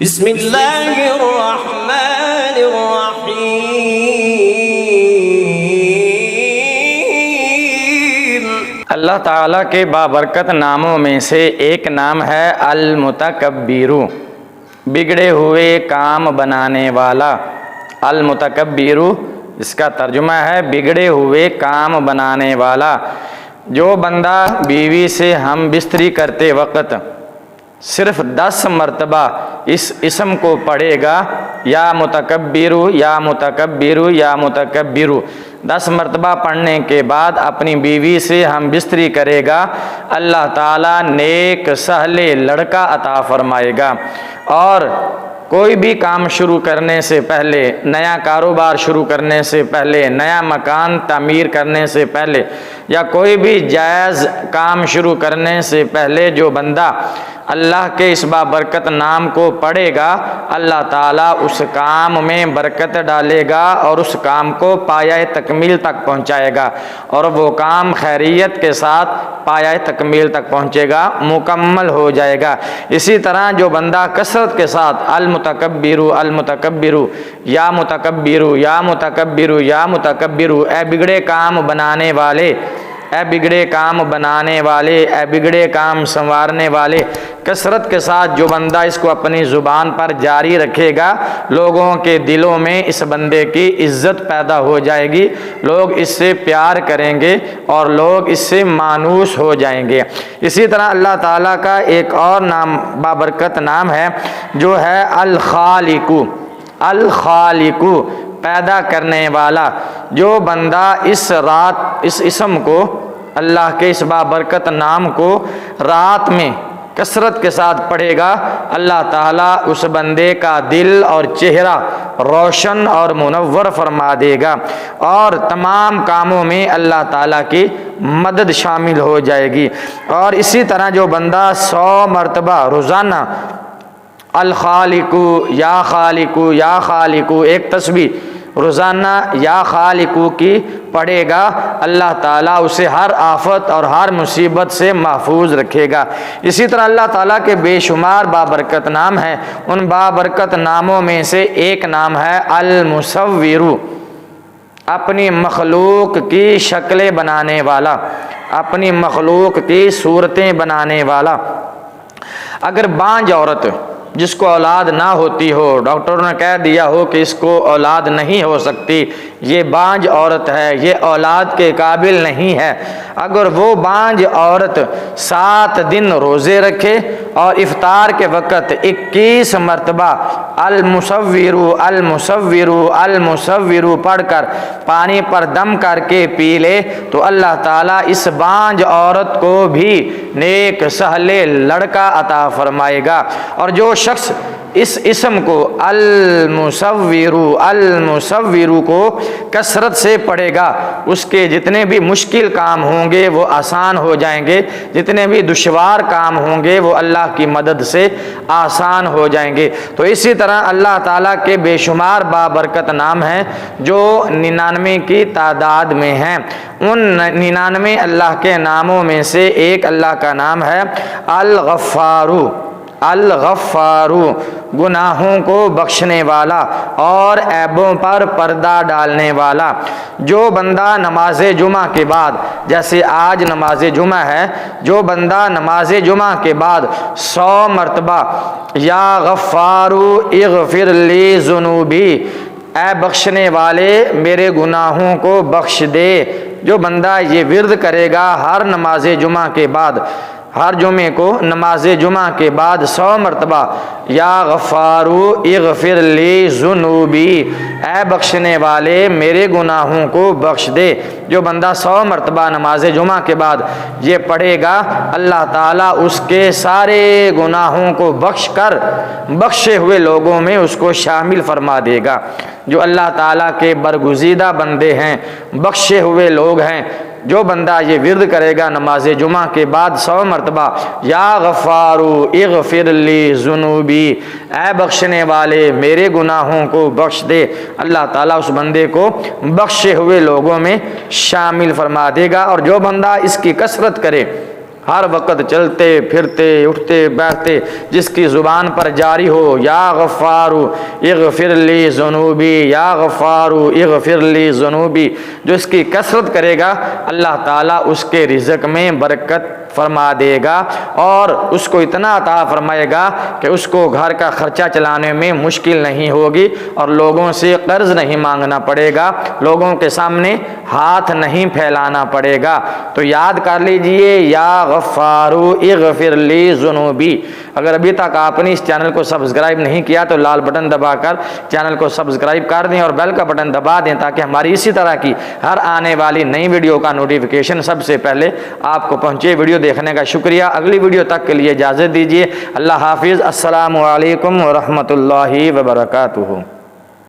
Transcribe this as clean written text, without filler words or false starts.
बिस्मिल्लाहिर्रहमानिर्रहीम। अल्लाह ताला के बाबरकत नामों में से एक नाम है अल-मुतकब्बिरु, बिगड़े हुए काम बनाने वाला। अल-मुतकब्बिरु इसका तर्जुमा है बिगड़े हुए काम बनाने वाला। जो बंदा बीवी से हम बिस्तरी करते वक़्त सिर्फ 10 मरतबा इस इसम को पढ़ेगा, या मुतकब्बिरु या मुतकब्बिरु या मुतकब्बिरु, 10 मरतबा पढ़ने के बाद अपनी बीवी से हम बिस्तरी करेगा, अल्लाह ताला नेक सहले लड़का अता फरमाएगा। और कोई भी काम शुरू करने से पहले, नया कारोबार शुरू करने से पहले, नया मकान तामीर करने से पहले, या कोई भी जायज़ काम शुरू करने से पहले जो बंदा अल्लाह के इस बाबरकत नाम को पढ़ेगा, अल्लाह ताला उस काम में बरकत डालेगा और उस काम को पाया तकमील तक पहुंचाएगा, और वो काम खैरियत के साथ पाया तकमील तक पहुंचेगा, मुकम्मल हो जाएगा। इसी तरह जो बंदा कसरत के साथ अल मुतकब्बिरु या मुतकब्बिरु या मुतकब्बिरु या मुतकब्बिरु, ए बिगड़े काम बनाने वाले, ए बिगड़े काम बनाने वाले, ए बिगड़े काम संवारने वाले, कसरत के साथ जो बंदा इसको अपनी ज़ुबान पर जारी रखेगा, लोगों के दिलों में इस बंदे की इज़्ज़त पैदा हो जाएगी, लोग इससे प्यार करेंगे और लोग इससे मानूस हो जाएंगे। इसी तरह अल्लाह ताला का एक और नाम बाबरकत नाम है जो है अल-खालिकु। अल-खालिकु पैदा करने वाला। जो बंदा इस रात इस इसम को, अल्लाह के इस बाबरकत नाम को रात में कसरत के साथ पढ़ेगा, अल्लाह ताला उस बंदे का दिल और चेहरा रोशन और मुनव्वर फरमा देगा, और तमाम कामों में अल्लाह ताला की मदद शामिल हो जाएगी। और इसी तरह जो बंदा 100 मरतबा रोज़ाना अल-खालिकु या खालिकु एक तस्बीह रोज़ाना या खालिकु की पढ़ेगा, अल्लाह ताला उसे हर आफत और हर मुसीबत से महफूज रखेगा। इसी तरह अल्लाह ताला के बेशुमार बाबरकत नाम हैं। उन बाबरकत नामों में से एक नाम है अल-मुसव्विरु, अपनी मखलूक की शक्लें बनाने वाला, अपनी मखलूक की सूरतें बनाने वाला। अगर बांझ औरत जिसको औलाद ना होती हो, डॉक्टरों ने कह दिया हो कि इसको औलाद नहीं हो सकती, ये बांझ औरत है, ये औलाद के काबिल नहीं है, अगर वो बांझ औरत 7 दिन रोज़े रखे और इफ्तार के वक़्त 21 मरतबा अल-मुसव्विरु अल-मुसव्विरु अल-मुसव्विरु पढ़कर पानी पर दम करके पी ले, तो अल्लाह ताला इस बांझ औरत को भी नेक सहले लड़का अता फरमाएगा। और जो शख्स इस इसम को अल-मुसव्विरु को कसरत से पढ़ेगा, उसके जितने भी मुश्किल काम होंगे वो आसान हो जाएंगे, जितने भी दुश्वार काम होंगे वो अल्लाह की मदद से आसान हो जाएंगे। तो इसी तरह अल्लाह ताला के बेशुमार बाबरकत नाम हैं जो 99 की तादाद में हैं। उन 99 अल्लाह के नामों में से एक अल्लाह का नाम है अल-गफ़्फ़ारु। अल-गफ़्फ़ारु गुनाहों को बख्शने वाला और ऐबों पर पर्दा डालने वाला। जो बंदा नमाज जुमा के बाद, जैसे आज नमाज जुमा है, जो बंदा नमाज जुमा के बाद 100 मरतबा या गफ़्फ़ारु इग़फ़िर ली ज़ुनूबी, ऐ बख्शने वाले मेरे गुनाहों को बख्श दे, जो बंदा ये विर्द करेगा हर नमाज जुमा के बाद, हर जुमे को नमाज जुमा के बाद 100 मरतबा या गफ़्फ़ारु इग़फ़िर ली ज़ुनूबी, ऐ बख्शने वाले मेरे गुनाहों को बख्श दे, जो बंदा 100 मरतबा नमाज जुमा के बाद ये पढ़ेगा, अल्लाह ताला उसके सारे गुनाहों को बख्श कर बख्शे हुए लोगों में उसको शामिल फरमा देगा। जो अल्लाह ताला के बरगुज़ीदा बंदे हैं, बख्शे हुए लोग हैं, जो बंदा ये विर्द करेगा नमाज जुमा के बाद 100 मरतबा या गफ़्फ़ारु इग़फ़िर ली ज़ुनूबी, ऐ बख्शने वाले मेरे गुनाहों को बख्श दे, अल्लाह ताला उस बंदे को बख्शे हुए लोगों में शामिल फरमा देगा। और जो बंदा इसकी कसरत करे, हर वक्त चलते फिरते उठते बैठते जिसकी ज़ुबान पर जारी हो या गफ़ारू इग़फ़िरली ज़ुनूबी, या गफ़ारू इग़फ़िरली ज़ुनूबी, जो इसकी कसरत करेगा अल्लाह ताला उसके रिज़्क़ में बरकत फरमा देगा और उसको इतना अता फरमाएगा कि उसको घर का खर्चा चलाने में मुश्किल नहीं होगी और लोगों से कर्ज नहीं मांगना पड़ेगा, लोगों के सामने हाथ नहीं फैलाना पड़ेगा। तो याद कर लीजिए, या गफ़ारू इग़फ़िरली ज़ुनूबी। अगर अभी तक आपने इस चैनल को सब्सक्राइब नहीं किया तो लाल बटन दबाकर चैनल को सब्सक्राइब कर दें और बेल का बटन दबा दें ताकि हमारी इसी तरह की हर आने वाली नई वीडियो का नोटिफिकेशन सबसे पहले आपको पहुंचे। वीडियो देखने का शुक्रिया। अगली वीडियो तक के लिए इजाज़त दीजिए। अल्लाह हाफिज़। अस्सलामु अलैकुम व रहमतुल्लाहि व बरकातुहू।